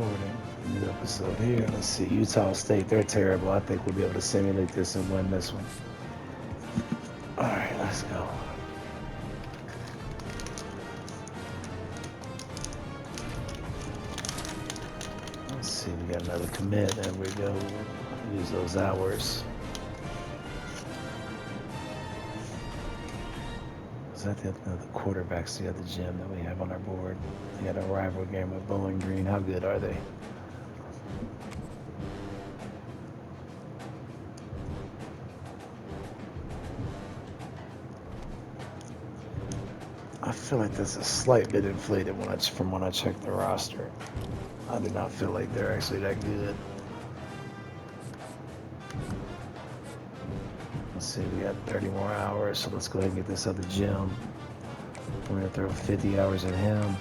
recording. New episode here. Let's see. Utah State, they're terrible. I think we'll be able to simulate this and win this one. Alright, let's go. Let's see, we got another commit. There we go. Use those hours. Is that the quarterbacks the other gym that we have on our board? They had a rival game with Bowling Green. How good are they? I feel like that's a slight bit inflated from when I checked the roster. I do not feel like they're actually that good. Let's see, we got 30 more hours, so let's go ahead and get this other gym. We're going to throw 50 hours at him.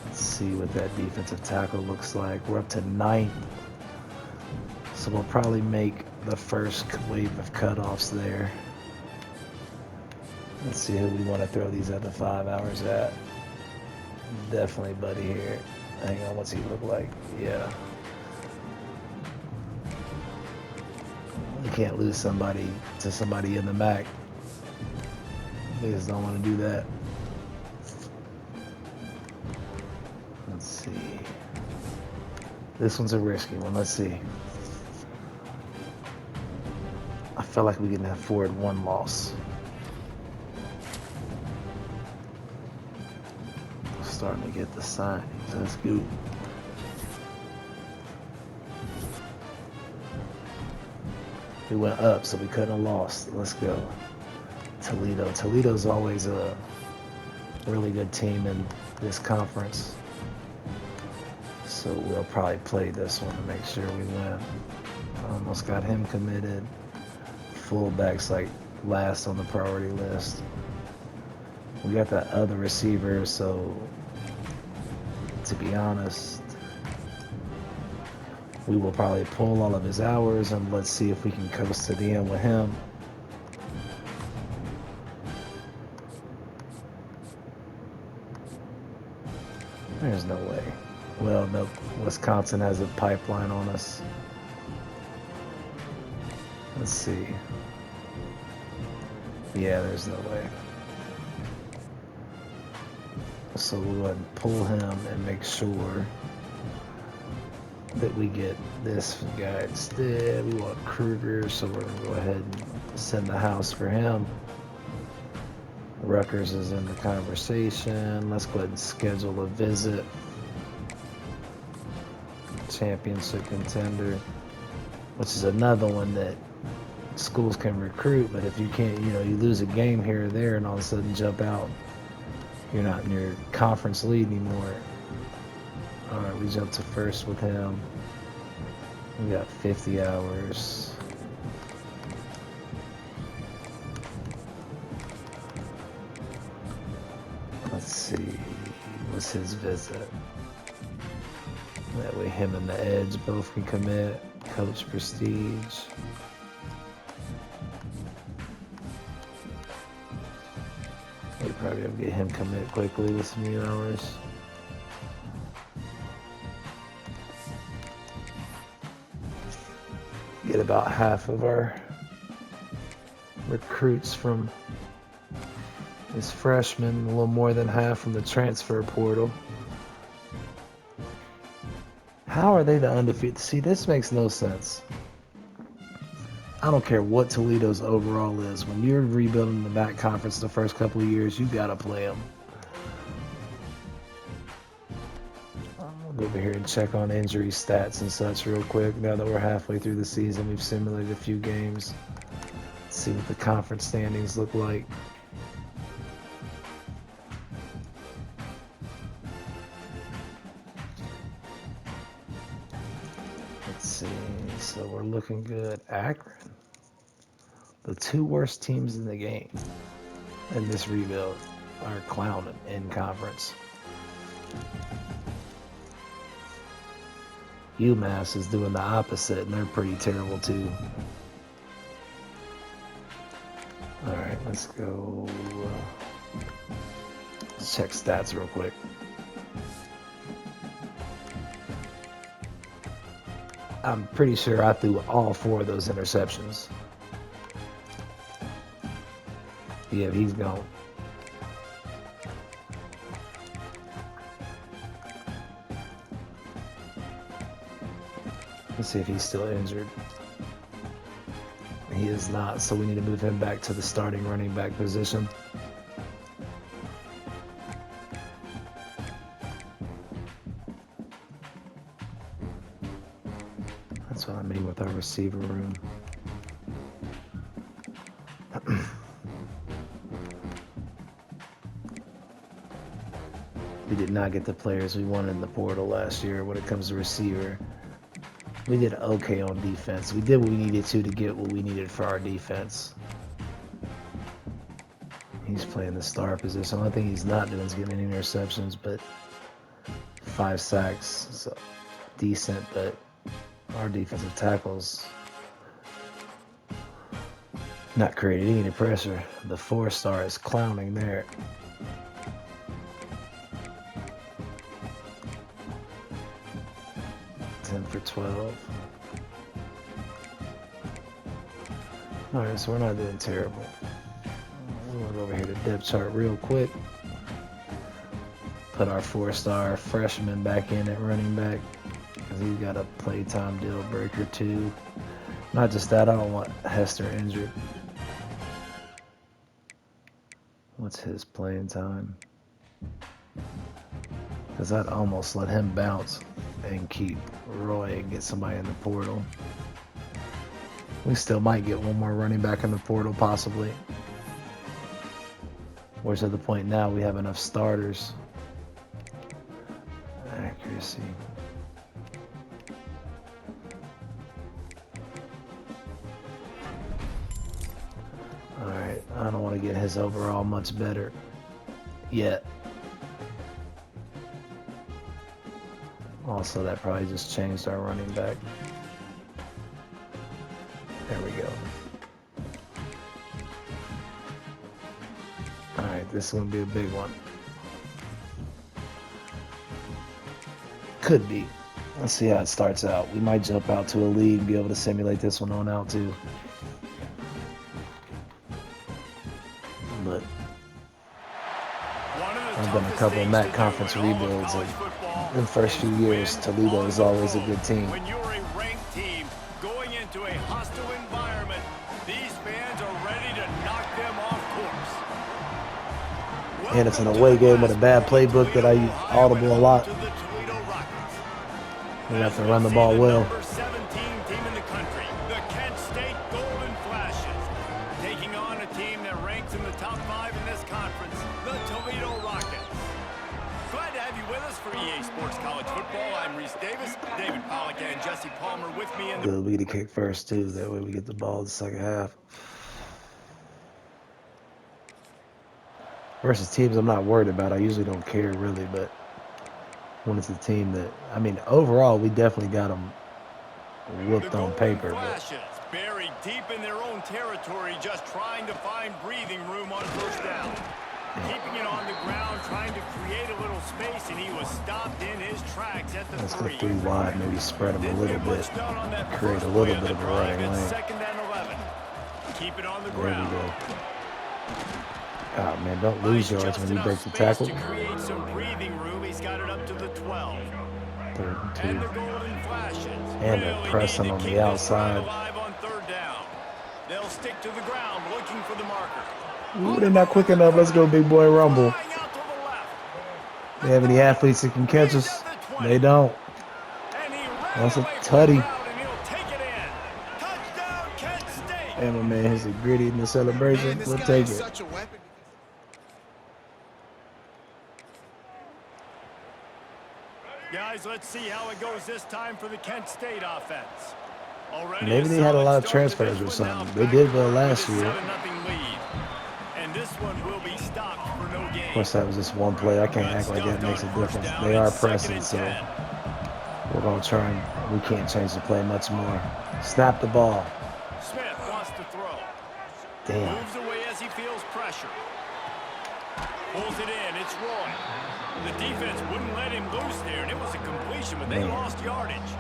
Let's see what that defensive tackle looks like. We're up to 9th. So we'll probably make the first wave of cutoffs there. Let's see who we want to throw these other 5 hours at. Definitely Buddy here. Hang on, what's he look like? Yeah. You can't lose somebody to somebody in the MAC. They just don't want to do that. Let's see. This one's a risky one. Let's see. I feel like we can afford one loss. Starting to get the signings. That's good. We went up, so we couldn't have lost. Let's go. Toledo. Toledo's always a really good team in this conference. So we'll probably play this one to make sure we win. Almost got him committed. Fullback's like last on the priority list. We got that other receiver, so to be honest, we will probably pull all of his hours and let's see if we can coast to the end with him. There's no way. Well, no, Wisconsin has a pipeline on us. Let's see. Yeah, there's no way. So we'll go ahead and pull him and make sure that we get this guy instead. We want Kruger, so we're going to go ahead and send the house for him. Rutgers is in the conversation. Let's go ahead and schedule a visit. Championship contender, which is another one that schools can recruit, but if you can't, you lose a game here or there and all of a sudden jump out, you're not in your conference lead anymore. All right, we jumped to first with him. We got 50 hours. Let's see, what's his visit? That way him and the Edge both can commit. Coach Prestige. We probably have to get him commit quickly with some new hours. Get about half of our recruits from this freshman, a little more than half from the transfer portal. How are they the undefeated? See, this makes no sense. I don't care what Toledo's overall is. When you're rebuilding the MAC conference the first couple of years, you got to play them. I'll go over here and check on injury stats and such real quick. Now that we're halfway through the season, we've simulated a few games. Let's see what the conference standings look like. Let's see. So we're looking good. Akron. The 2 worst teams in the game in this rebuild are clowning in conference. UMass is doing the opposite, and they're pretty terrible too. All right, let's go. Let's check stats real quick. I'm pretty sure I threw all 4 of those interceptions. Yeah, he's gone. Let's see if he's still injured. He is not, so we need to move him back to the starting running back position. That's what I mean with our receiver room. We did not get the players we wanted in the portal last year when it comes to receiver. We did okay on defense. We did what we needed to get what we needed for our defense. He's playing the star position. The only thing he's not doing is getting any interceptions, but 5 sacks, so decent, but our defensive tackles not creating any pressure. The 4-star is clowning there. For 12. Alright, so we're not doing terrible. We'll look over here to depth chart real quick. Put our 4-star freshman back in at running back because he's got a playtime deal breaker too. Not just that, I don't want Hester injured. What's his playing time? Because I'd almost let him bounce and keep Roy and get somebody in the portal. We still might get one more running back in the portal, possibly. We're to the point now we have enough starters. Accuracy. Alright, I don't want to get his overall much better yet. Also, that probably just changed our running back. There we go. Alright, this one will be a big one. Could be. Let's see how it starts out. We might jump out to a league and be able to simulate this one on out too. But I've done a couple of MAC conference rebuilds, and in the first few years, Toledo is always a good team. When you're a ranked team going into a hostile environment, these fans are ready to knock them off course. And it's an away game with a bad playbook that I use audible a lot. We have to run the ball well. Number 17 team in the country, the Kent State Golden Flashes, taking on a team that ranks in the top 5 in this conference, the Toledo Rockets. Glad to have you with us for EA Sports College Football. I'm Reese Davis, David Pollock, and Jesse Palmer with me. Good, we get to kick first too. That way we get the ball in the second half. Versus teams I'm not worried about. I usually don't care really, but when it's a team that, I mean, overall we definitely got them whooped on paper. But buried deep in their own territory, just trying to find breathing room on first down. Keeping it on the ground, trying to create a little space, and he was stopped in his tracks at the 3. Let's go 3 wide, maybe spread them a little bit, create a little bit of a running lane. Second and 11. Keep it on the There ground. we go. Oh man, don't lose yards when you break the tackle. To create some breathing room, he's got it up to the 12. 3rd And and the 2. Golden Flashes And they're really pressing need to on the keep this drive outside. alive on 3rd down. They'll stick to the ground looking for the marker. Ooh, they're not quick enough. Let's go, big boy Rumble. Flying out to the left. They have any athletes that can catch us? They don't. And he ran That's a away from the tutty. crowd, and he'll take it in. Touchdown, Kent State. And my man has a gritty in the celebration. We'll take it. Such a weapon. Guys, let's see how it goes this time for the Kent State offense. Already Maybe they had a solid lot of start to transfers this or one, now something. They back did well with last a year. 7-0 lead. And this one will be stopped for no gain. Of course, that was just one play. I can't act like that makes a difference. They are pressing, so we're going to try and we can't change the play much more. Snap the ball. Smith wants to throw. Damn. Moves away as he feels pressure. Pulls it in. It's Roy. The defense wouldn't let him loose there, and it was a completion, but they Man. lost yardage.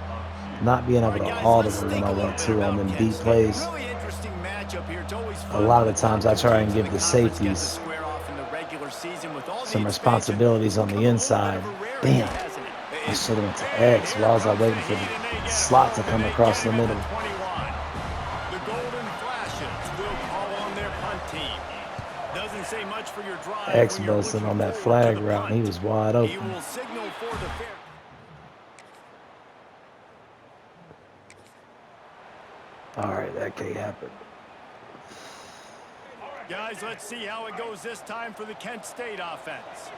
not being able All right, to guys, audible let's when think I a little want bit to on about them Kent deep State. plays. Really interesting matchup here. It's always A fun lot when of the the top times I two try teams and in give the the conference get to safeties square off in the regular season. With all the some expansion, responsibilities it's on the become a little bit inside. of a rarity, Damn, hasn't it? I should have went to And X. here Why was I comes the waiting for heat, the and they get slot to home, and come they across get the him at the middle? 21. The Golden Flashes will call on their punt team. Doesn't say much for your drive X when you're busting looking on that forward to flag the route, and he punt. was wide He open. will signal for the fair. All right, that can't happen. Guys, let's see how it goes this time for the Kent State offense.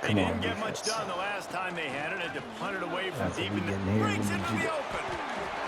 They Come on, didn't get much defense. done the last time they had it. Had to punt it away from That's what deep we in the getting here. We brings it need to you the to open.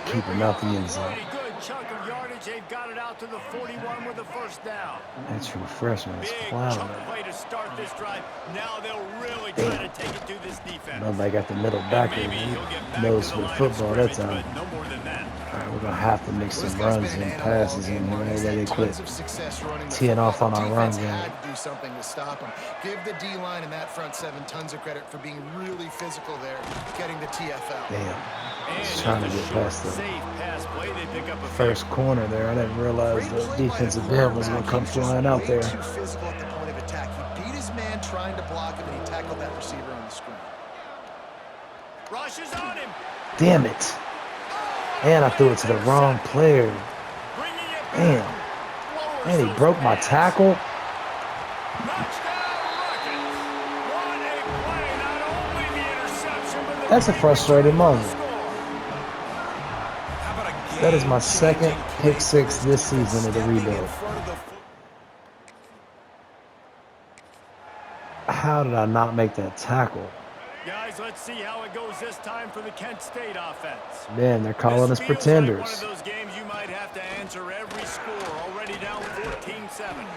keep him Ripping out off the a end zone. pretty good chunk of yardage. They've got it out to the 41 with a first down. That true freshman is Big plowing chunk it. play to start this drive. Now they'll really try Damn. to take it to this defense. Nobody got the middle And backer. maybe He he'll get back knows to for the the line of football that scrimmage, time. but no more than that. All right, we're going to have to mix Well, this some guy's runs been an and animal all passes in game, here. Mark. He's That way had they quit tons of success running the teeing off football. on our run Defense game. had to do something to stop him. Give the D-line and that front seven tons of credit for being really physical there, getting the TFL. Damn. And Just just trying a to get short, past the safe pass play. They pick up a first corner there. I didn't realize Great the play by the defensive end was going quarterback. to come He was just flying out way there. too physical at the point of attack. He beat his man trying to block him, and he tackled that receiver on the screen. rushes on him. Damn it. And I threw it to the wrong player. Bringing it Damn. back. Lowers And he those broke my pads. tackle. Touchdown Rockets. What a play. Not only the interception, but the That's a great frustrating return on the moment. score. How about a That is my second game-changing pick play six for this this defense, season of the stepping in rebuild. front of the How did I not make that tackle? Guys, let's see how it goes this time for the Kent State offense. Man, they're calling us This feels pretenders. like one of those games you might have to answer every score. Already down 14-7.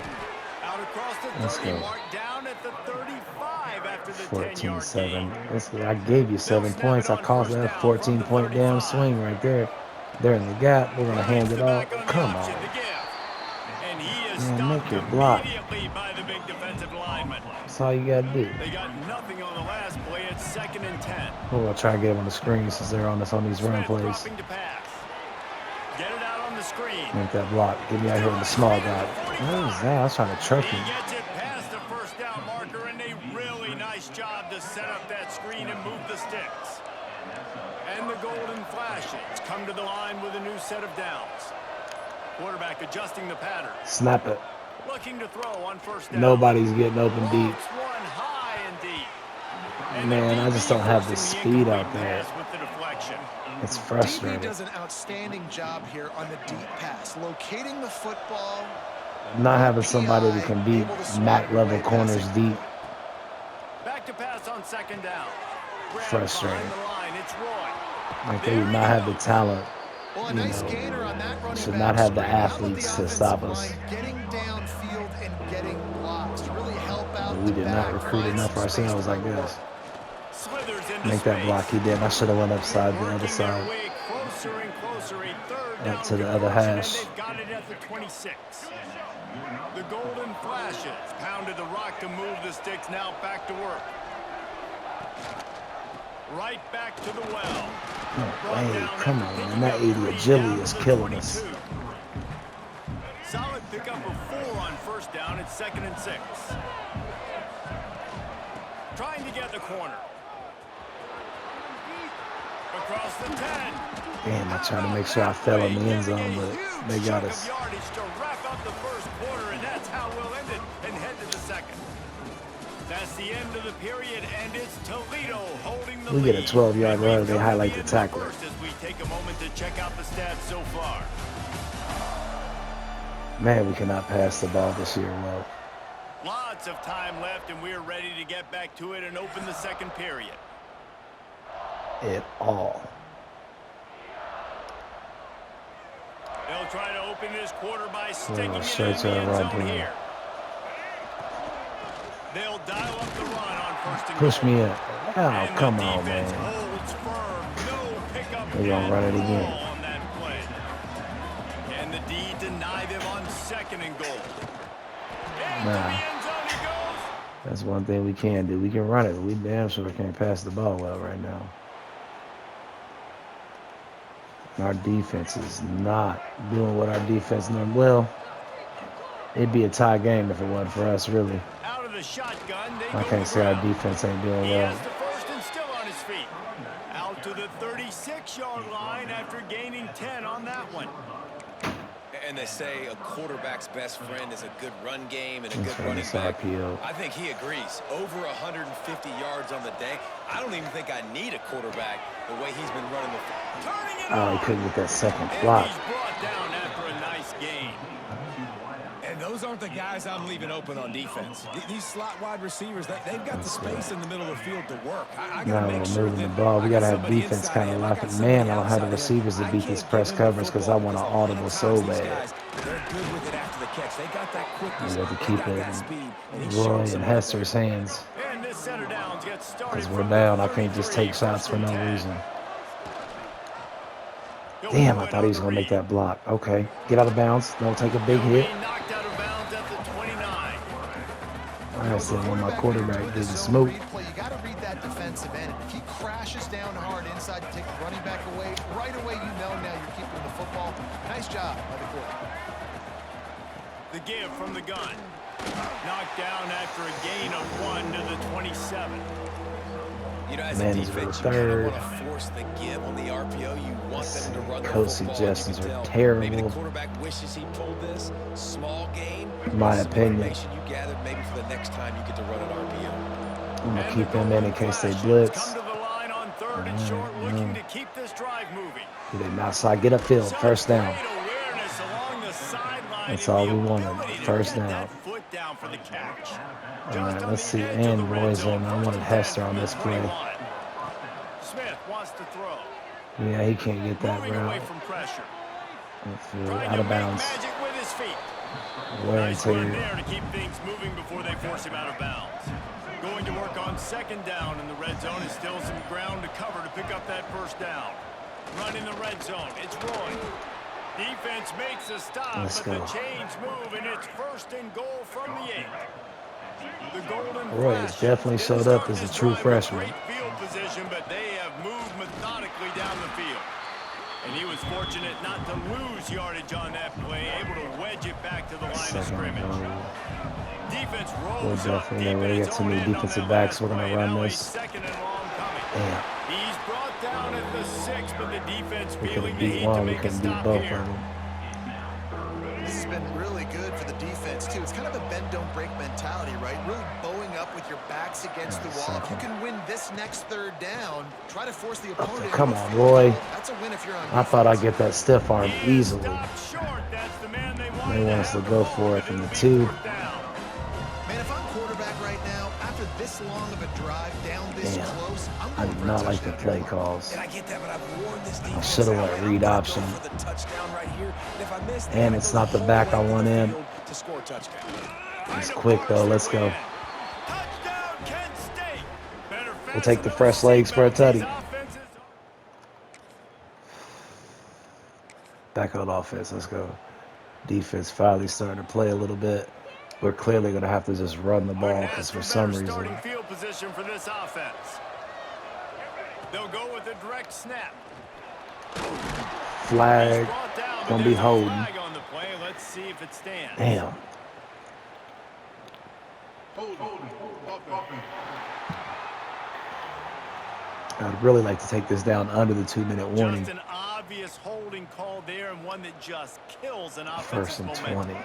Out across the 30 Let's go. mark, down at the 35 after the 10-yard 14-7. gain. I gave you 7 points. I caused that 14-point damn swing right there. They're in the gap. We're going to hand it off. Come on. And he is Man, make stopped your block. immediately by the big defensive lineman. That's all you got to do. They got nothing on the last play. It's 2nd and 10. We're going to try and get them on the screen since they're on us on these run Smith plays. dropping to pass. Get it out on the screen. Make that block. Get me out here with the small guy. What was that? I was trying to truck He him. gets it past the first down marker, and a really nice job to set up that screen and move the sticks. And the Golden Flashes come to the line with a new set of downs. Quarterback adjusting the pattern. Snap it. Looking to throw on first down. Nobody's getting open deep. Lofts one high and deep. And Man, the I just don't have the forcing speed out incomplete there. pass with the deflection. It's DB frustrating. does an outstanding job here on the deep pass, locating the football. Not having somebody that can beat MAC level corners deep. Back to pass on 2nd down. Grab Frustrating. behind the line. It's Roy. Like they do not have the talent. Well, a You nice know, gainer on that running should back not have the screen. How about athletes the to stop offensive us. line getting downfield and getting blocks to really help out We the did not back, recruit find enough some space ourselves, to I run the guess. ball. Slithers into Make that space. block he did. I should have went upside the other Working their side. way closer and closer. A 3rd Up down to the other conversion, hash. and they've got it at the 26. The Golden Flashes pounded the rock to move the sticks. Now back to work. Right back to the well. No way. Come on, man. That 80 agility is killing us. Solid pickup of 4 on first down. It's 2nd and 6. Trying to get the corner. Across the 10. Damn, I tried to make sure I fell in the end zone, but they got us. Yardage to wrap up the first quarter, and that's how we'll end it and head to the second. That's the end of the period, and it's Toledo holding the We get a lead. 12-yard And we've run, they come to highlight the the end of tackler. first as we take a moment to check out the stats so far. Man, we cannot pass the ball this year well. Lots of time left, and we're ready to get back to it and open the second period. At all. They'll try to open this quarter by sticking it straight in to the the end right zone wing. here. They'll dial up the run on 1st and Push goal. me in. Oh, And the come on, defense man. holds firm. No pickup They're gonna at run it all again. on that play. And the D deny them on 2nd and goal. Into Nah. the end zone he goes. That's one thing we can do. We can run it, but we damn sure can't pass the ball well right now. Our defense is not doing what our defense normally. Well, it'd be a tie game if it wasn't for us, really. Out of the shotgun, they I go can't to say our ground. defense ain't doing He well. has the first and still on his feet. Out to the 36-yard line after gaining 10 on that one. And they say a quarterback's best friend is a good run game and a Let's good run running this back. RPO. I think he agrees. Over 150 yards on the day. I don't even think I need a quarterback the way he's been running the Turning it Oh, he on. couldn't get that second And block. he's brought down after a nice gain. And those aren't the guys I'm leaving open on defense. These slot wide receivers, they've got the space in the middle of the field to work. I Now gotta make we're sure moving the that ball. We I got got to have somebody defense inside kind of him. I got laughing. somebody Man, I don't have the outside him. receivers to I beat can't this give press him the coverage because I football want an because a lot of audible times so these bad. guys, they're good with it after the catch. They got that quickness. We have to They keep got it that in speed. And he Roy showed and some of it Hester's there. hands And this center downs gets started because we're from the down. I can't just 33, take shots first for and no 10. reason. He'll Damn, move I it thought on he was the going to make read. that block. Okay, get out of bounds. Don't take a big He'll hit. be knocked out of bounds at the 29. Like I said, when my Quarterback quarterback doing did this the zone smoke. read play, you got to read that defensive end. If he crashes down hard inside to take the running back away, right away you know now you're keeping the football. Nice job by the quarterback. The give from the gun. Knocked down after a gain of 1 to the 27. You know, as Man, a he's defense, you really kind of third. want to force the give on the RPO. You want them to run the Coach football. suggestions You can are tell terrible. Maybe the quarterback wishes he pulled this. Small gain. My Some opinion. information you gathered maybe for the next time you get to run an RPO. I'm going to And keep the them in Golden case they Flashes blitz. come to the line on 3rd and short, looking to keep this drive moving. Get it outside. Get upfield. Such First down. great awareness along the sideline That's and all the we wanted. ability to First get down. that foot down for the catch. All Just right, on let's the see. edge of the And red Roy's zone. in. I First wanted and 10 Hester on from the this play. 21. Smith wants to throw. Yeah, he can't get that Moving away route. from pressure. Upfield, Trying out to of make bounds. magic with his feet. Wear and Nice run tear. there to keep things moving before they force him out of bounds. Going to work on 2nd down in the red zone is still some ground to cover to pick up that first down. Run in the red zone. It's Roy. Defense makes a stop, Let's but go. the chains move, and it's 1st and goal from the 8. The Golden Roy has Flashes definitely didn't showed start up as a this true drive with freshman. Great field position, but they have moved methodically down the field. And he was fortunate not to lose yardage on that play, able to wedge it back to the line of Second scrimmage. goal. Defense We're rolls up definitely deep going in to its get too own many end on defensive that backs. last We're going play. to run Now a this. 2nd and long coming. Damn. He's brought down at the 6, but the defense We could feeling have the beat heat to one. We make a couldn't beat stop both here. of them. This has been really good for the defense, too. It's kind of a bend-don't-break mentality, right? Really bowing up with your backs against the wall. If you can win this next 3rd down, try to force the opponent into Come a on, field Roy. goal. That's a win if you're on I thought I'd defense. get that stiff arm He is easily. stopped short. That's the man they wanted They want us have to the go ball, for it but from the it'll be 2. 4th down. Man, if I'm quarterback right now, after this long of a drive down this Damn. close, I'm I going do for a not like the touchdown. play calls. And I get that, but I've worn this defense shoulda out, went and I'm read gonna go option. for the touchdown right here. And if I miss that, And I it's go not the whole back I length of want the in. field to score a touchdown. It's quick, though. Let's go. Touchdown, Kent State. Better We'll take the fasten fresh those legs for a seatbelts. tutty. These offenses- Back on offense. Let's go. Defense finally starting to play a little bit. We're clearly going to have to just run the ball Arnett because for for some better reason. starting field position for this offense. They'll go with a direct snap. Flag. He's brought down, but Gonna be there's a holding. flag on the play. Let's see if it stands. Damn. I'd really like to take this down under the 2-minute warning. Just an obvious holding call there, and one that just kills an First offensive and momentum. 20.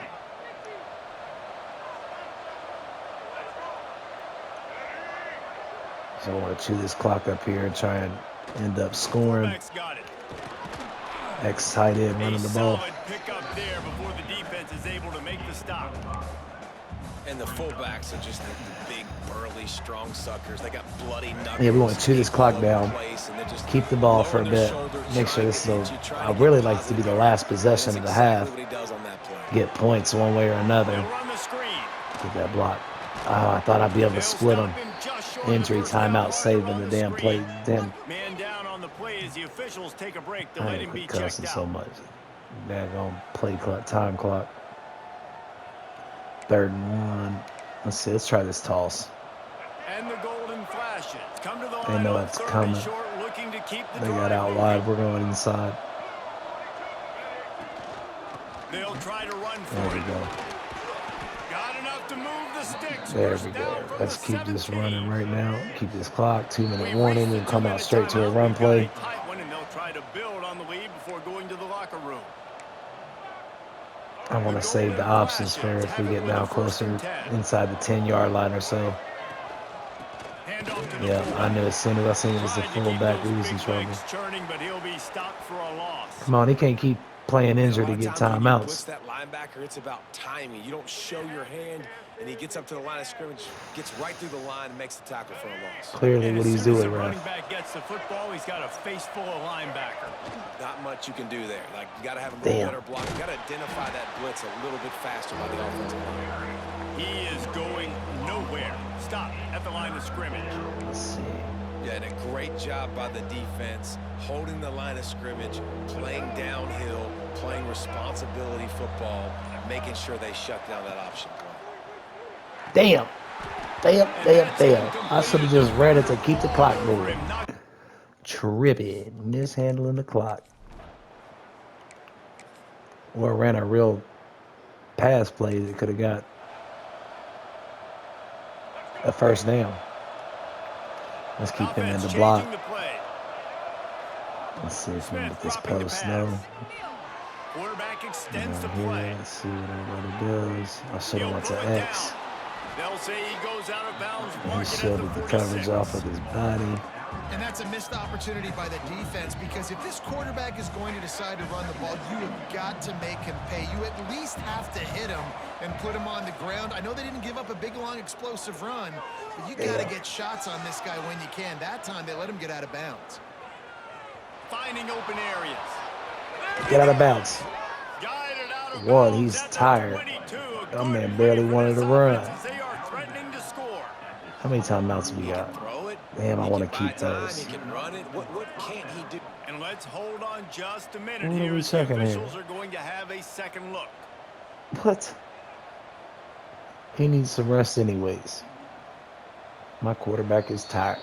So I want to chew this clock up here and try and end up scoring. Fullback's got it. Ex tight end running the ball. Solid pickup there before the defense is able to make the stop. And the fullbacks are just the big, burly, strong suckers. They got bloody knuckles. Yeah, we want to chew this deep clock all over the down. place, and they're just Keep the ball for a lowering their bit. shoulders, Make sure trying this to is get the. you, trying I to really get like it to be the positive last yards. possession of That's the half. exactly what he does on that play. Get points one way or another. They'll run the screen. Get that block. Oh, I thought I'd be able to They'll split stop them. him just short of the Injury first down, timeout hard to saving run the damn play. screen. Damn. Man down on the play as the officials take a break to I let ain't him be quit checked cussing out. so much. Daggone play clock, time clock. 3rd and 1. Let's see. Let's try this toss. And the Golden Flashes come to the They line know on it's 3rd coming. and short, looking to keep the They got drive out moving. wide. We're going inside. They'll try to run There for we it. go. Got enough to move the sticks. There First we down go. from Let's the keep this 17. running right now. Keep this clock. 2-minute We've warning. reached We'll the come out 2-minute straight to a timeout. run We've got play. a tight one, and they'll try to build on the lead before going to the locker room. I want to save the options for if we get now closer inside the 10-yard line or so. Handoff to the Yeah, I fullback. knew as soon as I seen it was the Tried to keep fullback, those we was in big trouble. legs churning, but he'll be stopped for a loss. Come on, he can't keep playing And a injured lot to of get times when you blitz timeouts. that linebacker, it's about timing. You don't show your hand, and he gets up to the line of scrimmage, gets right through the line, and makes the tackle for a loss. Clearly And what as he's soon as doing, the running ref. back gets the football, he's got a face full of linebacker. Not much you can do there. Like, you got to have a little Damn. better block. You got to identify that blitz a little bit faster by the offensive line. He is going nowhere. Stop at the line of scrimmage. Let's see. Yeah, and a great job by the defense, holding the line of scrimmage, playing downhill, playing responsibility football, making sure they shut down that option play. Damn. Damn. I should have just read it to keep the clock moving. Tripping. Mishandling the clock. Or ran a real pass play that could have got a first down. Let's keep him in the Offense block. changing the play. Let's see if we can Smith get this dropping the post. pass. No. Quarterback extends the Down here. play. Let's see what everybody does. I should He'll have went throw to it X. down. They'll say he goes out of bounds. And he Mark it at shielded the coverage 46. off with his body. And that's a missed opportunity by the defense, because if this quarterback is going to decide to run the ball, you have got to make him pay. You at least have to hit him and put him on the ground. I know they didn't give up a big, long, explosive run, but you got to get shots on this guy when you can. That time, they let him get out of bounds. Finding open areas. Get out of bounds. Guided out of One, bounds he's at the tired. 22. A That good man play barely for wanted this to run. offense as they are threatening to score. How many timeouts we got? Throw it. Damn, I He want to can buy keep time, those. He can run it. What can't he do? And let's hold on just a minute What are here we as the checking here? officials are going to have a second look. What? He needs some rest anyways. My quarterback is tired.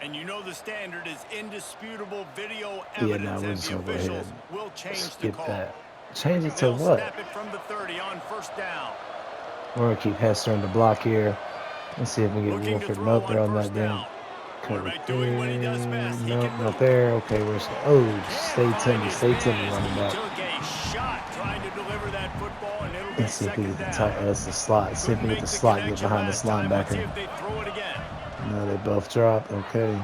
And you know the standard is indisputable video Yeah, evidence, now we're and just the gonna go officials ahead will and change the skip call. that. Change it to They'll what? snap it from the 30 on first down. We're going to keep Hester in the block here. Let's see if we get Looking to Wolford. throw Nope, they're on on that first damn down. cover Quarterback doing what he does there. best. He Nope, can not move. there. Okay, we're stay Can't Timmy, find stay his Timmy man as running he back. took a shot trying to deliver that football, and it'll be Let's see if we second get the down. tight. That's the slot. See if we Couldn't get make the slot, get connection behind this last time. Let's see linebacker. if they throw it again. No, they both dropped. Okay.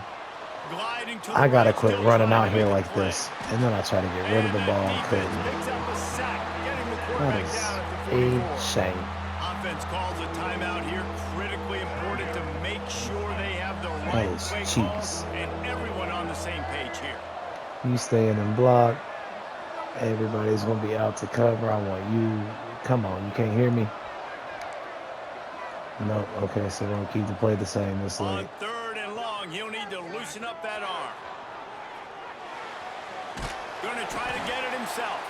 Gliding to the I gotta right, quit still running trying out to here make a like play. this, and then I try to get rid of the And ball that and defense couldn't. picks up a sack, getting the That quarterback is down at the a 44. shame. Offense calls a timeout here. Critically important to make sure they have the That right is play cheeks. calls and everyone on the same page here. You staying in block. Everybody's gonna be out to cover. I want you. Come on, you can't hear me. No. Okay, so we're gonna keep the play the same this On late. third and long, he'll need to loosen up that arm. Going to try to get it himself.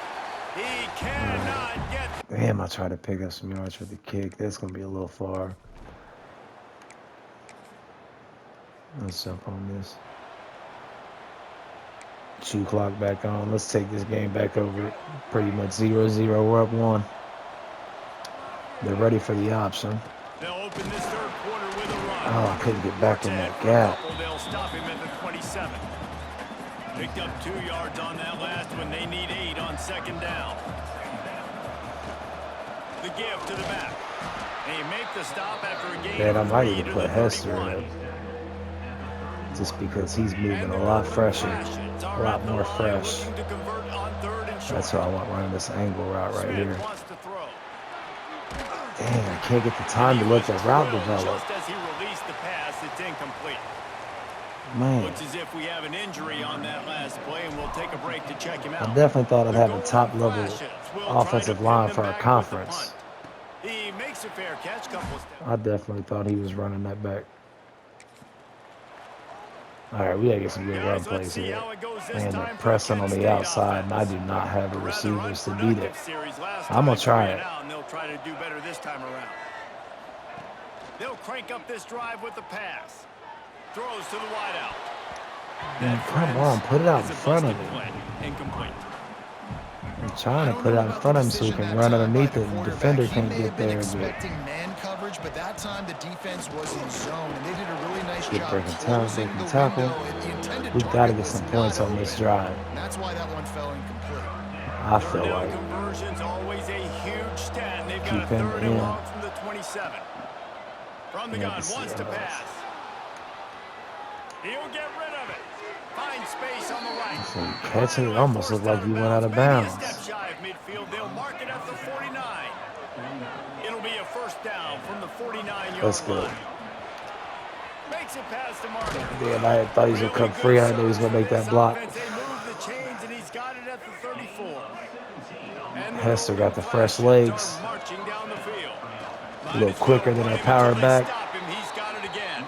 He cannot get. Damn, I tried to pick up some yards for the kick. That's gonna be a little far. Let's jump on this. Shoe clock back on. Let's take this game back over. Pretty much 0-0. We're up 1. They're ready for the option. They'll open this third quarter with a run. Oh, I couldn't get back in Ted that for a gap. couple. They'll stop him at the 27. Picked up 2 yards on that last one. They need 8 on second down. The give to the back. They make the stop after a gain Man, I of might 3 even to put the Hester 31. in. Just because he's moving And a the lot Golden fresher. Flashes A are lot at the more line, fresh. looking to convert on third and short. That's why I want running this angle route right Smith here. wants to throw. Dang, I can't get the time to let that route develop. Just as he released the pass, it's incomplete. Man, Looks as if we have an injury on that last play, and we'll take a break to check him I out. definitely thought I'd The have a Golden top-level Flashes will try offensive to line pin for them our back with the conference. punt. He makes a fair catch, couple of steps. I definitely thought he was running that back. All right, we gotta get some good run Guys, let's plays see here. how it goes this Man, time they're for pressing on Kent the State outside, and I offense. do not have the A rather receivers to beat unproductive it. series last I'm gonna time, try 3 it. and out, and they'll try to do better this time around. They'll crank up this drive with the pass. Throws to the wideout. Man, That, come friends, on, put it out is in a front of busted me. play. Incomplete. I'm trying to put it out in front of him so he can run underneath it, and the defender can't get there. Expecting man coverage, but that time the defense was in zone, and they did a really nice Good job breaking closing tackle. the window. The intended We got to target get was some not points on over this yet. drive. That's why that one fell incomplete. I feel Third down like conversion's always a huge stat. They've got a keep him third and in. long from the 27. From the Yeah, gun, the wants to Seahawks. pass. He'll get rid of it. Find space on the right. So you catch it, it almost looked like you went out of Maybe a bounds. step shy of midfield. They'll mark it at the 49. It'll be a first down from the 49-yard Let's go. line. Makes it past the marker. Damn, I thought he was going to come free. I knew he was going to make that block. They move the chains, and he's got it at the 34. And the Hester got the fresh Flashes legs. are marching down the field. A little quicker than our power back. Stop him. He's got it again.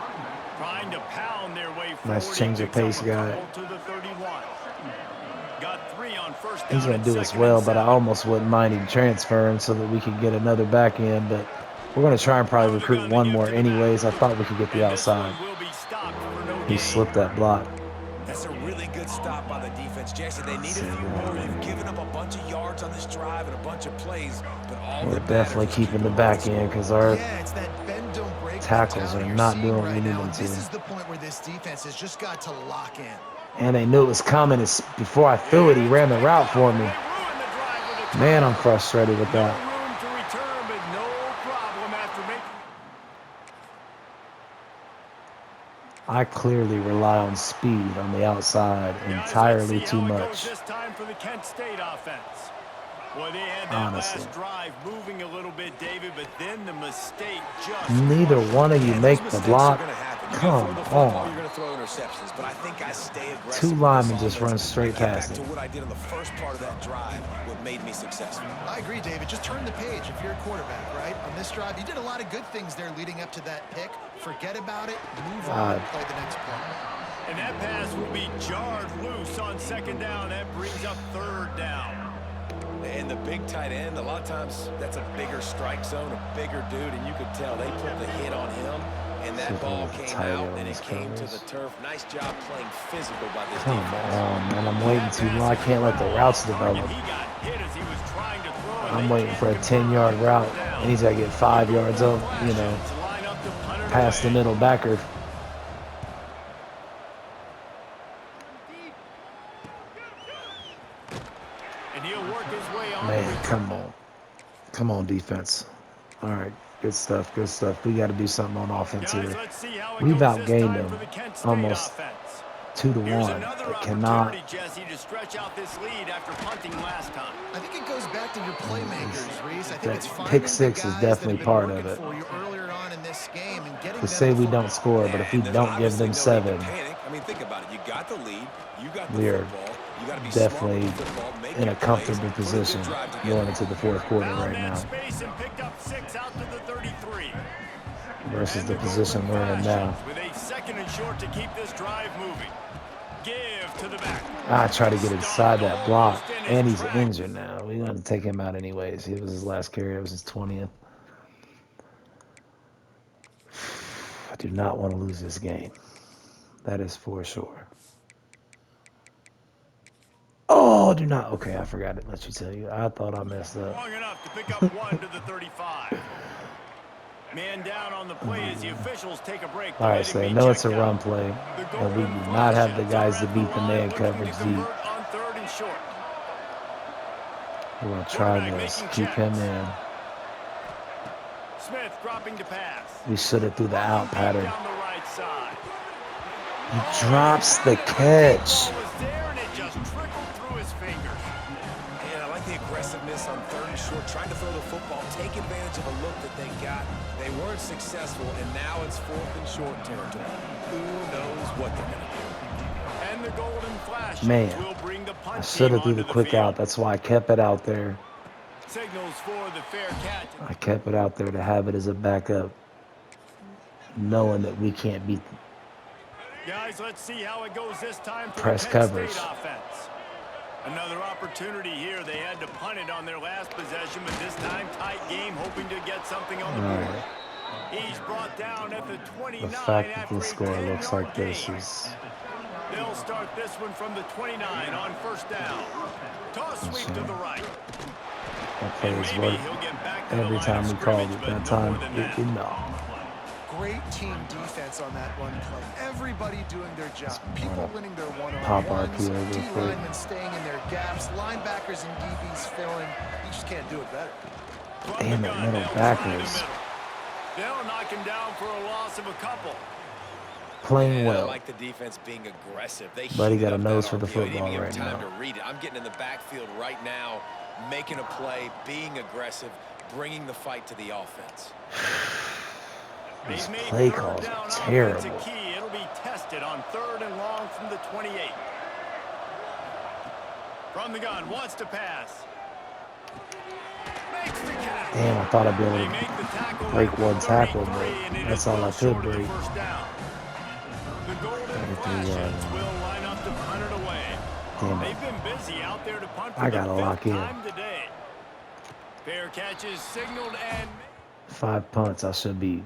Trying to pound their way Nice forward. change of He picks pace, up a guy. couple to the 31. Got 3 on first down. He's going and to do us second well, and but I 7. almost wouldn't mind him transferring so that we could get another back end. But we're going to try and probably recruit one more anyways. I thought we could get the And this one outside. will be stopped for no He gain. slipped that block. That's a really good stop by the defense, Jason. They need a few more. You've given up a bunch of yards on this drive and a bunch of plays, but all We're that definitely matters is keeping the keeping back points. end because our Yeah, it's that bend don't break tackles mentality are you're not seeing doing what we right need now. them to. This is the point where this defense has just got to lock in. And they knew it was coming. Before I threw it, he ran the route for me. They ruined the drive with a Man, I'm turnover. frustrated with No that. room to return, but no problem after making. I clearly rely on speed on the outside Guys, let's entirely see too how it goes much. this time for the Kent State offense. Boy, they had that Honestly. last drive moving a little bit, David, but then the mistake just Neither crushed one of you Yeah, make those the mistakes block. are gonna happen. You're Come gonna throw the football, on. you're going to throw interceptions, but I think I stay aggressive. Two with linemen this just offense run straight and get past back him. to what I did on the first part of that drive, what made me successful. I agree, David. Just turn the page if you're a quarterback, right? On this drive, you did a lot of good things there leading up to that pick. Forget about it. Move on. Play the next play. And that pass will be jarred loose on second down. That brings up third down. And the big tight end, a lot of times that's a bigger strike zone, a bigger dude, and you could tell they put the hit on him, and that ball came out, and it came to the turf. Nice job playing physical by this Come defense. on, man. I'm waiting too long. I can't let the routes develop. He got hit as he was trying to throw, and I'm they waiting for a can't 10-yard convert route, third down. and he's got to get 5 yards up, you know, Flashes line up to punt it past the away. middle backer. And he'll work his way on the Man, return. come on. Come on, defense. All right, good stuff, good stuff. We got to do something on offense Guys, here. let's see how it We've goes this outgained time them for the Kent State almost offense. 2-1. Here's another They cannot. opportunity, Jesse, to stretch out this lead after punting last time. I think it goes back to your playmakers, Reese. I think That it's pick finding the six is guys definitely that have been part of working it. for you earlier on in this game and getting To them say the we football. don't score, but if we And there's don't give obviously them no need to 7, panic. I mean, think about it. You got the lead. You got the We are football. You got to be definitely smart with the football, make in a your plays, comfortable put a good position drive together. going into the fourth quarter Found right that now space and picked up 6 out to the 33. versus And the position we're in now. With a second and short to keep this drive moving. Give to the back. I try to get inside that block, and he's injured now. We got to take him out anyways. It was his last carry. It was his 20th. I do not want to lose this game. That is for sure. Oh, do not. Okay, I forgot to let you tell you. I thought I messed up. Long enough to pick up 1 to the 35. Man down on the play as the officials take a break. All right, so they know it's a run play, The and we Golden do not have the Flashes guys are to at beat the line man looking to coverage deep. convert on 3rd and short. We're going to try this. Keep him in. Smith dropping to pass. We should have threw the out pattern. Down the right side. He drops the catch. Ball was there and it just trickled through his fingers. And I like the aggressiveness on 3rd and short, trying to throw the football, take advantage of a look that they got. They weren't successful, and now it's 4th and short territory. Who knows what they're going to do? And the Golden Flashes Man, will bring the punt I should have team threw the onto quick field. out. That's why I kept it out there. Signals for the fair catch. I kept it out there to have it as a backup, knowing that we can't beat them. Guys, let's see how it goes this time for Press the Penn coverage. State offense. Another opportunity here. They had to punt it on their last possession, but this time tight game, hoping to get something on the All board. right. He's brought down at the 29. The fact that after this a score looks 10-yard like this gain. is They'll start this one from the 29 on first down. Toss sweep to the right. That play is work every time we called it. That time, it did not. Great team defense on that one play. Everybody doing their job. People winning their Pop one-on-ones. RPO real D quick. linemen staying in their gaps. Linebackers and DBs filling. You just can't do it better. Damn it, middle backwards. They'll knock him down for a loss of a couple. Playing And I well. like the defense being aggressive. They But he heated got a up nose that for the RPO. He didn't football give him right time now. to read it. I'm getting in the backfield right now, making a play, being aggressive, bringing the fight to the offense. These They've made play third calls down are offense a terrible. key. It'll be tested on 3rd and long from the 28. From the gun, wants to pass. Makes the catch. Damn, I thought I'd be They able make the to tackle break at one tackle, 33, but and it that's is all well I could short of the break. first down. The Golden 33 Flashes yards. will line up to punt it away. Damn it. They've been busy out there to punt for I the gotta 5th lock in. time today. Fair catches signaled and 5 punts, I should be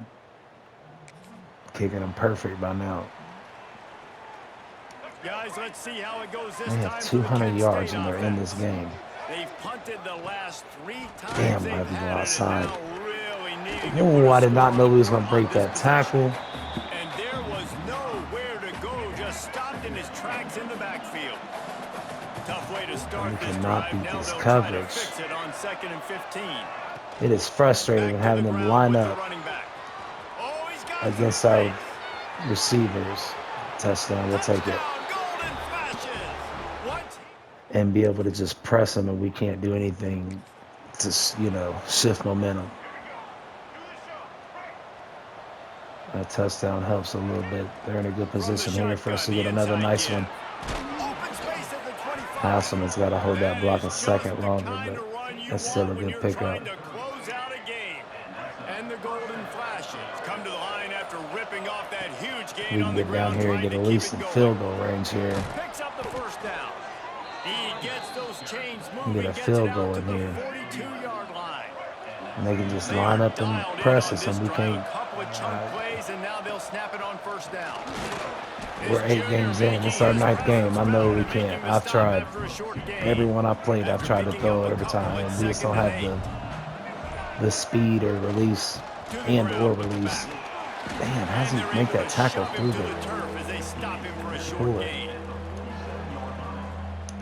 kicking them perfect by now. guys, let's see how it goes this They time have for the 200 Kent yards State and they're in this offense. game. They've punted the last 3 times Damn, they've I have to go had it, and outside. now really needing to put Ooh, a I did not score know on we was the gonna board break on this that possession. tackle. And there was nowhere to go, just stopped in his tracks in the backfield. Tough way to start We this cannot drive. beat Now this they'll try to coverage. fix it on 2nd and 15. It is frustrating Back to having the them ground line with the up running back. Oh, he's got against some our space. receivers. Touchdown, we'll take it. Touchdown, Golden Flashes. What? And be able to just press them, and we can't do anything to, shift momentum. That touchdown helps a little bit. They're in a good position here for us to get another nice one. Open space at the 25. Hasselman's got to hold that block a That is second just the longer, kind but of run you that's still a want when good you're pickup. trying to close out a game. And the Golden Flashes come to the line after ripping off that huge gain We on can the get down ground, here and trying get to at keep least it in going. field goal range here. Picks up the first down. He gets those chains Get moving, a gets field it goal out to in the here. 42-yard line. And they can just They line are up and dialed in press on us, this and we drive. can't. A couple of chunk plays, and now they'll snap it on first down. We're 8 games in. It's our 9th game. I know we can't. I've tried. Everyone I've played, I've tried to throw it every time, and we just don't have the speed or release or release. Man, how does he make that tackle through there? Cool.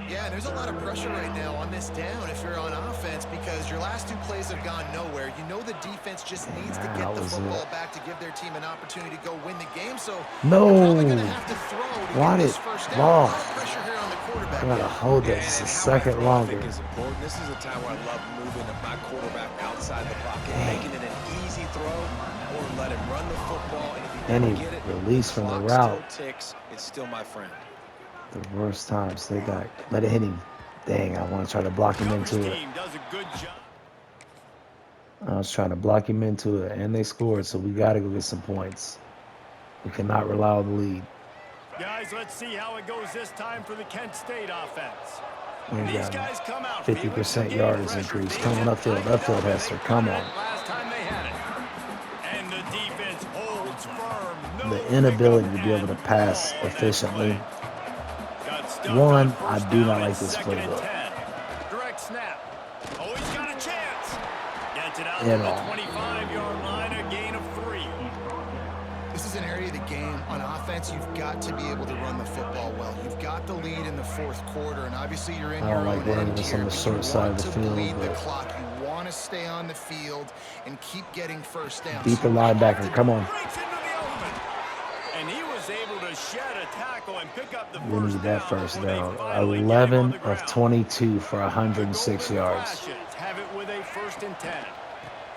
Yeah, and there's a lot of pressure right now on this down if you're on offense because your last 2 plays have gone nowhere. You know the defense just needs to get the football back to give their team an opportunity to go win the game. So No. you're probably going to have to throw to Why get did this first down. ball? A lot of pressure here on the quarterback. I gotta hold that just a second longer. Is important. This is a time where I love moving my quarterback outside the pocket, Dang. making it an easy throw, or let him run the football. And if he Any don't get it, release from the clock route. still ticks. It's still my friend. The worst times they got. Let it hit him. Dang, I want to try to block him into it. I was trying to block him into it, and they scored, so we got to go get some points. We cannot rely on the lead. Guys, let's see how it goes this time for the Kent State offense. We These got guys come out 50% yardage increase. Coming upfield, Hester, come on. Last time they had it. And the defense holds firm. No The inability to be pickup able to and pass ball on that efficiently. play. Got stuffed One, on first I do down not and like this 2nd and playbook. 10. Direct snap. Oh, he's got a chance. Gets it out to At the all. 25-yard line, a gain of 3. This is an area of the game on offense you've got to be able to run the football well. You've got the lead in the 4th quarter, and obviously you're in I your don't like own running end this here, on the but short you side want of the to field, bleed the but- clock. You want to stay on the field and keep getting first down. Beat the linebacker. Come on. Breaks into the open. And he was able to shed a tackle and pick up the We first need that down first before they down. finally get him on 11 the of ground. 22 for The 106 Golden yards. Flashes have it with a 1st and 10.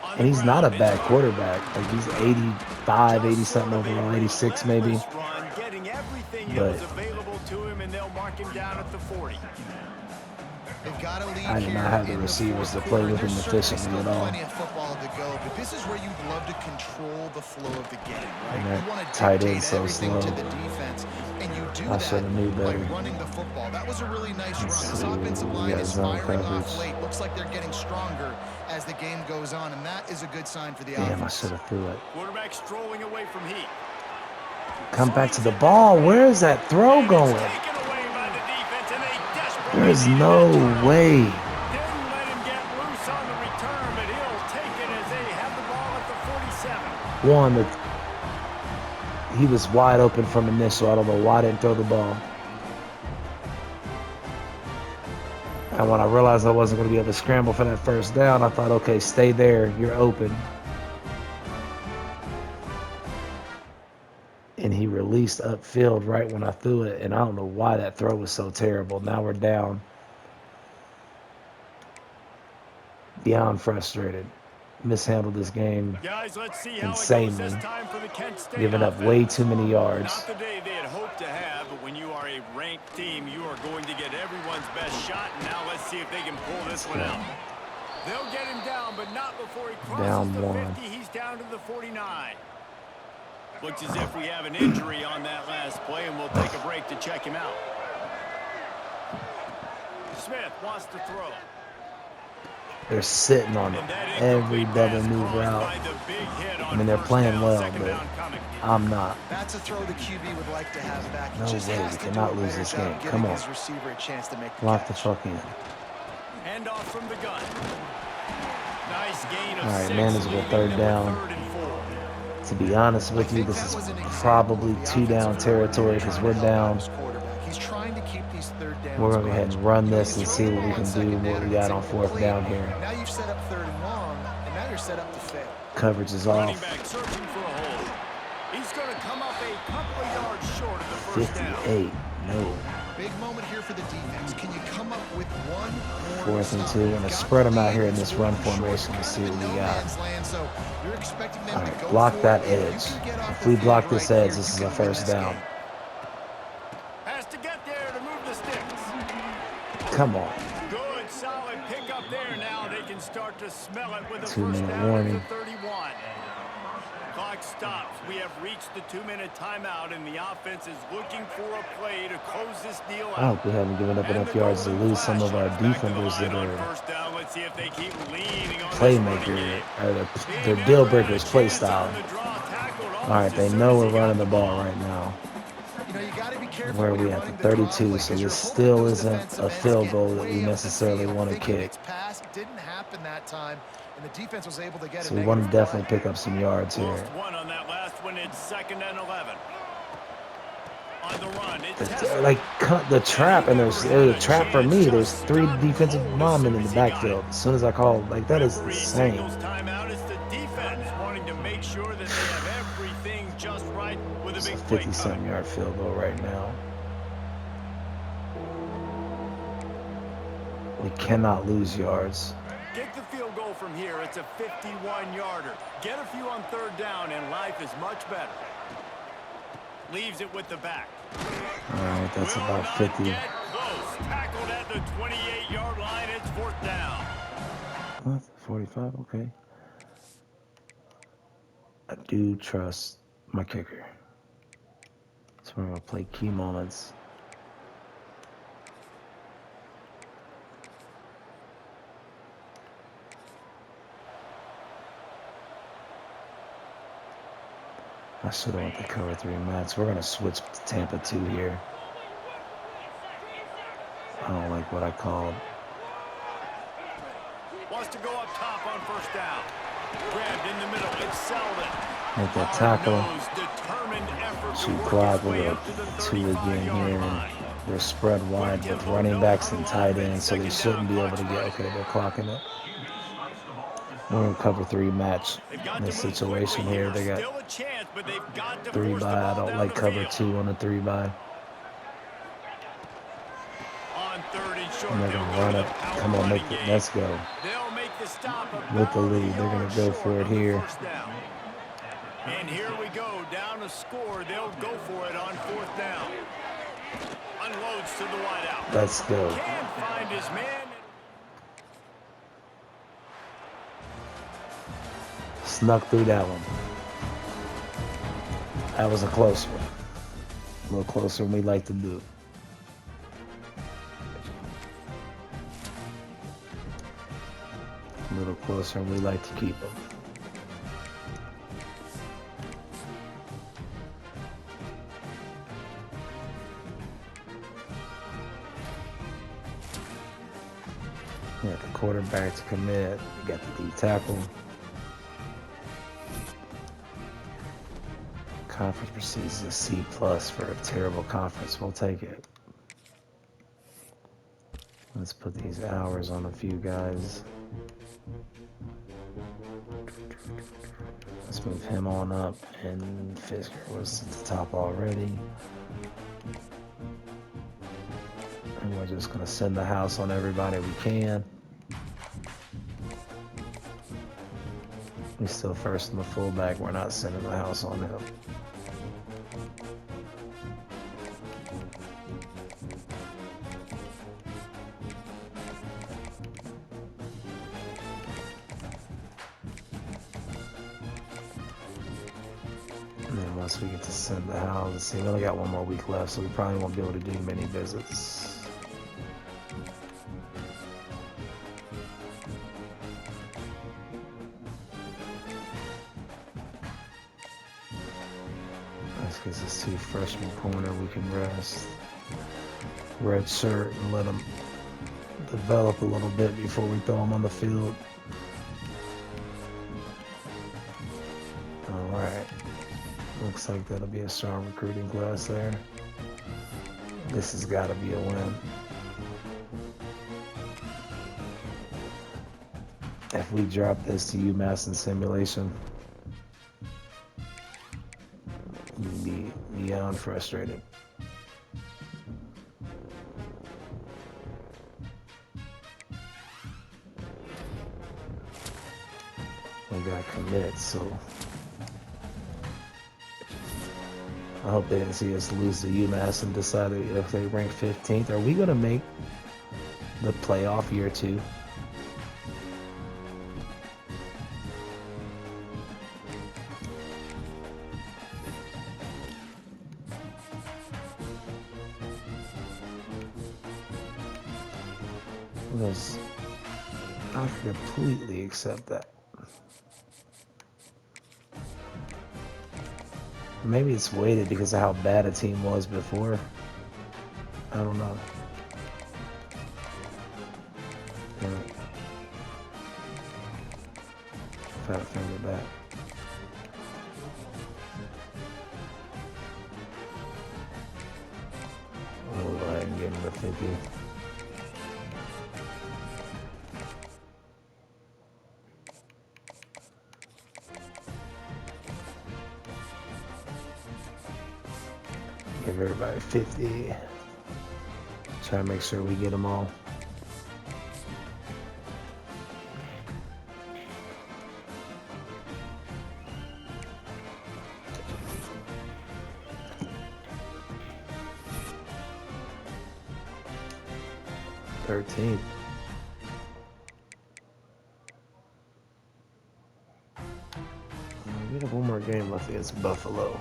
On And the he's not a ground, bad it's quarterback. Like, he's 85, 80-something overall, 86 maybe. relentless run, getting everything that But- was available to him, and they'll mark him down at the 40. They've got a lead I did here not have the in receivers to fourth play quarter. with him There's certainly efficiently still at all. plenty of football to go, but this is where you'd love to control the flow of the game, right? And that You want to tight end dictate so everything slow. to the defense, and you do I that shoulda knew by better. running the football. That was a really nice run. Let's This see, offensive we line got is zone firing off coverage. late. Looks like they're getting stronger as the game goes on, and that is a good sign for the Damn, I offense. should have threw it. Quarterback strolling away from Heat. Come back to the ball. Where is that throw going? Taken away by the defense, and they desperately There's needed no that turnover. way. Didn't let him get loose on the return, but he'll take it as they have the ball at the 47. One, he was wide open from initial. I don't know why I didn't throw the ball. And when I realized I wasn't going to be able to scramble for that first down, I thought, okay, stay there. You're open. And he released upfield right when I threw it. And I don't know why that throw was so terrible. Now we're down. Beyond frustrated. Mishandled this game Guys, let's see how insanely. it goes this time for the Kent State Giving up offense. way too many yards. Not the day they had hoped to have, but when you are a ranked team, you are going to get everyone's best shot. And now let's see if they can pull this one out. They'll get him down, but not before he crosses Down the one. 50. He's down to the 49. Looks as if we have an injury on that last play, and we'll take a break to check him out. Smith wants to throw. They're sitting on it. Every double move route. I mean, they're playing well, but I'm not. That's a throw the QB would like to have back. He No just way, has we to do cannot a lose better this job game. giving Come on. his receiver a chance to make the Lock the catch. fuck in. Hand off from the gun. Nice gain of All right, 6, manageable leaving third them with down. 3rd and 4. To be honest with you, this is probably 2-down territory because we're down. He's trying to keep these third downs. We're going to go ahead and run this and see what we can do, what we got on 4th down here. Now you've set up 3rd and long, and now you're set up to fail. Coverage is Running off. back searching for a hole. He's going to come up a couple of yards short of the first down. 58. No. Big moment here for the defense. Can you come up with one more 4th and stop? 2. We're going to Got spread them the out here in lead. this It's run moving formation short, to see kind what of we no got. man's land, so you're expecting them All to right, go block for that it. If you edge. can get off If the we field block right this here, edge, you this is can a win first this down. game. Has to get there to move the sticks. Come on. Good, solid pickup there. Now they can start to smell it with a 2-minute first down warning. at the 31. Clock stops. We have reached the 2-minute timeout, and the offense is looking for a play to close this deal I out. hope we haven't given up And enough the yards to Golden lose some of our Flashes back to the defenders line that on are first down. Let's see if they keep leaning on this playmaker, running game. or He their deal never had a breakers play chance style. on the draw, tackled All right, almost they as soon know as we're he got running the ball ball. right now. You know, you got to be careful Where are when we you're at? The running the draw 32, play, so 'cause you're this hoping still those isn't defensive a ends field get goal that way we up the necessarily field, want to thinking kick. it's passed. Didn't happen that time, and the defense was able to get So a we want to negative definitely pick up some yards here. Lost one on that last one. It's 2nd and 11. On the run, it's Like cut the trap, and there's a trap for me. There's 3 defensive linemen in the backfield. As soon as I call, like that is Referee insane. signals timeout. It's the defense wanting to make sure that they have everything just right with a It's a big play 50-something coming. yard field goal right now. We cannot lose yards. Get the field goal from here. It's a 51-yarder. Get a few on 3rd down, and life is much better. Leaves it with the back. All right, that's Will about not 50. get close. Tackled at the 28-yard line. It's 4th down. What? 45? Okay. I do trust my kicker. So we're going to play key moments. I should have went the cover 3 match. We're going to switch to Tampa 2 here. I don't like what I called. Wants to go up top on 1st down. Grabbed in the middle. It's Selden. Make that tackle. Hard-nosed, determined effort to Shoot work Clyde his with way a up to the 2 again 35-yard here. line. They're spread wide with running backs and tight ends, so they shouldn't be able to get. Okay, they're clocking it. We're going to cover 3 match They've got in this to move situation quickly here. They got Still a chance, but they've got to 3 force the by. I ball don't down like the cover field. 2 on a 3 by. On 3rd and short, And they're they'll going to go run to it. the power Come on, running make it. game. Let's go. They'll make the stop With the about lead. a They're going yard to go short for it of the here. 1st down. And here we go, down a score. They'll go for it on 4th down. Unloads to the wideout. Let's go. Can't find his man. Snuck through that one. That was a close one. A little closer than we like to do. A little closer than we like to keep them. We got the quarterback to commit. We got the D tackle. Conference proceeds a C+ for a terrible conference. We'll take it. Let's put these hours on a few guys. Let's move him on up, and Fisker was at the top already. And we're just going to send the house on everybody we can. He's still first in the fullback. We're not sending the house on him. And then once we get to send the house, let's see, we only got one more week left, so we probably won't be able to do many visits. This gives us 2 freshman corner we can rest. Red shirt and let them develop a little bit before we throw them on the field. Alright. Looks like that'll be a strong recruiting class there. This has got to be a win. If we drop this to UMass in simulation, we'd be beyond frustrated. We got commit, so I hope they didn't see us lose to UMass and decided if they rank 15th. Are we going to make the playoff year 2? Because I completely accept that. Maybe it's weighted because of how bad a team was before. I don't know. Yeah. Fat finger back. We'll go ahead and give him the 50. Give everybody 50. Try to make sure we get them all. $13. We have one more game left against Buffalo.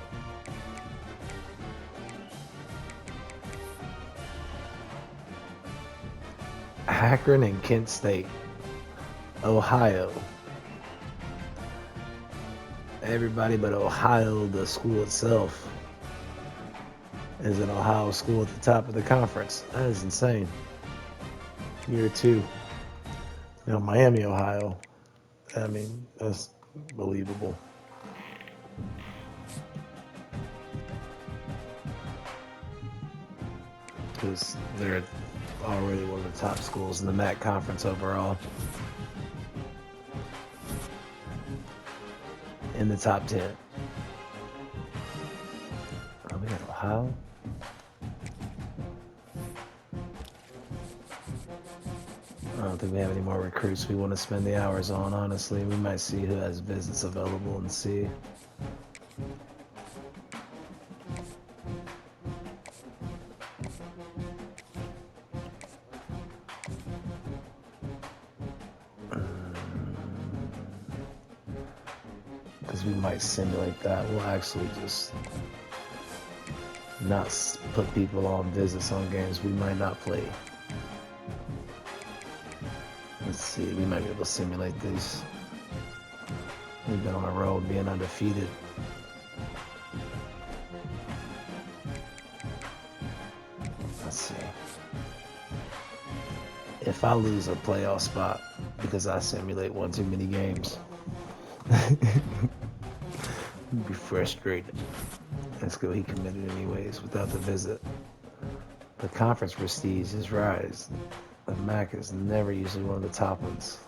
Akron and Kent State, Ohio. Everybody but Ohio, the school itself, is an Ohio school at the top of the conference. That is insane. Year 2. Miami, Ohio. I mean, that's believable. Because they're already one of the top schools in the MAC conference overall. In the top 10. Oh, we got Ohio. I don't think we have any more recruits we want to spend the hours on, honestly. We might see who has visits available and see. Because we might simulate that. We'll actually just not put people on visits on games we might not play. Let's see, we might be able to simulate these. We've been on a road being undefeated. Let's see. if I lose a playoff spot because I simulate one too many games, be frustrated. Let's go. He committed anyways without the visit. The conference prestige is rise. The MAC is never usually one of the top ones.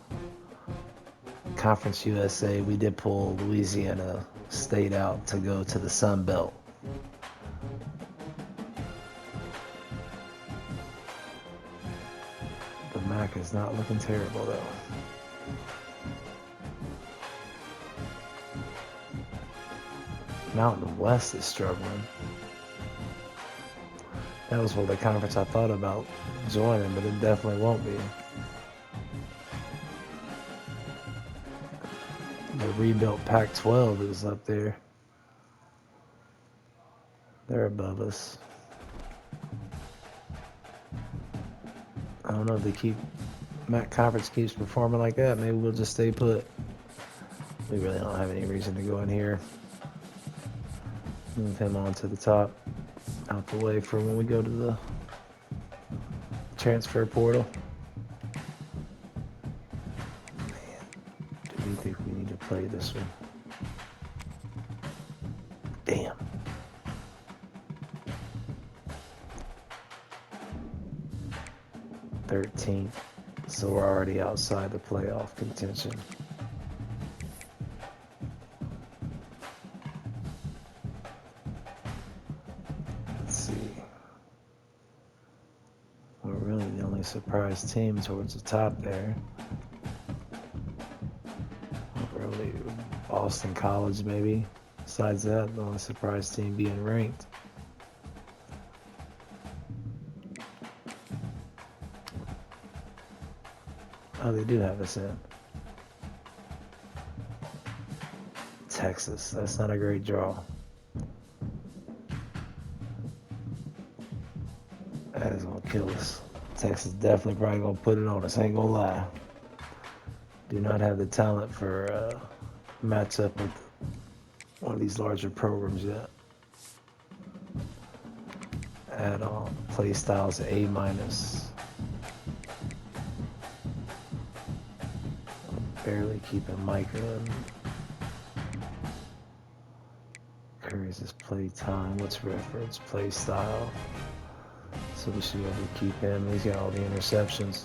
Conference USA, we did pull Louisiana State out to go to the Sun Belt. The MAC is not looking terrible though. Mountain West is struggling. That was one of the conference I thought about joining, but it definitely won't be. The rebuilt Pac-12 is up there. They're above us. I don't know if they keep, MAC conference keeps performing like that. Maybe we'll just stay put. We really don't have any reason to go in here. Move him on to the top, out the way for when we go to the transfer portal. Man, do we think we need to play this one? Damn. $13th, so we're already outside the playoff contention. Let's see. We're really the only surprise team towards the top there. Really, Boston College maybe. Besides that, the only surprise team being ranked. Oh, they do have us in. Texas, that's not a great draw. That is gonna kill us. Texas definitely probably gonna put it on us, ain't gonna lie. Do not have the talent for match up with one of these larger programs yet. Add on play styles A-. Barely keeping Micah and Curry's his play time. What's reference? Play style. So we should be able to keep him. He's got all the interceptions.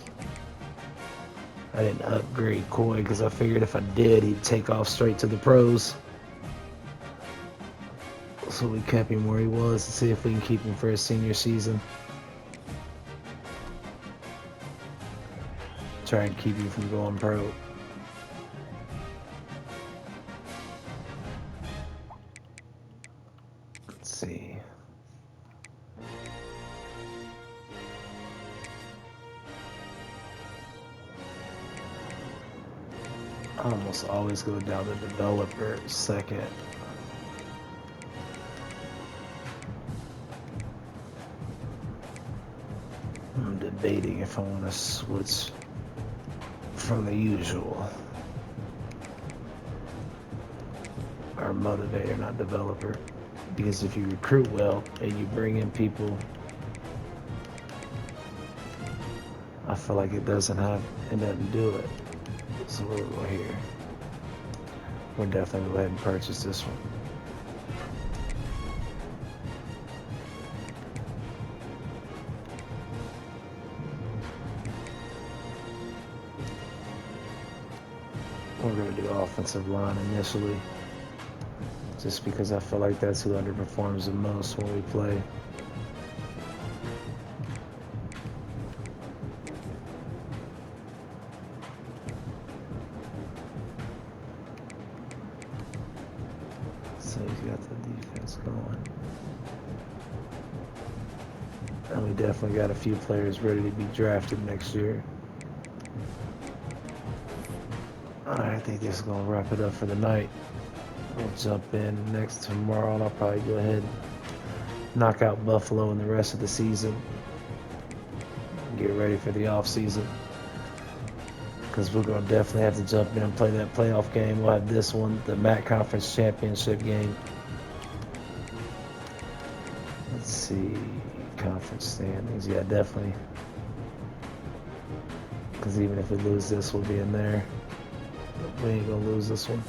I didn't upgrade Coy because I figured if I did, he'd take off straight to the pros. So we kept him where he was to see if we can keep him for his senior season. Try and keep him from going pro. Let's see. I almost always go down the developer second. I'm debating if I want to switch from the usual. Or motivator, not developer. Because if you recruit well and you bring in people, I feel like it doesn't do it. So we'll go here. We'll definitely go ahead and purchase this one. We're going to do offensive line initially, just because I feel like that's who underperforms the most when we play. So he's got the defense going. And we definitely got a few players ready to be drafted next year. Alright, I think this is going to wrap it up for the night. We'll jump in next tomorrow, and I'll probably go ahead and knock out Buffalo in the rest of the season. Get ready for the off season. Because we're going to definitely have to jump in and play that playoff game. We'll have this one, the MAC Conference Championship game. Let's see, conference standings. Yeah, definitely. Because even if we lose this, we'll be in there. We ain't gonna lose this one.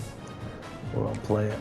We're gonna play it.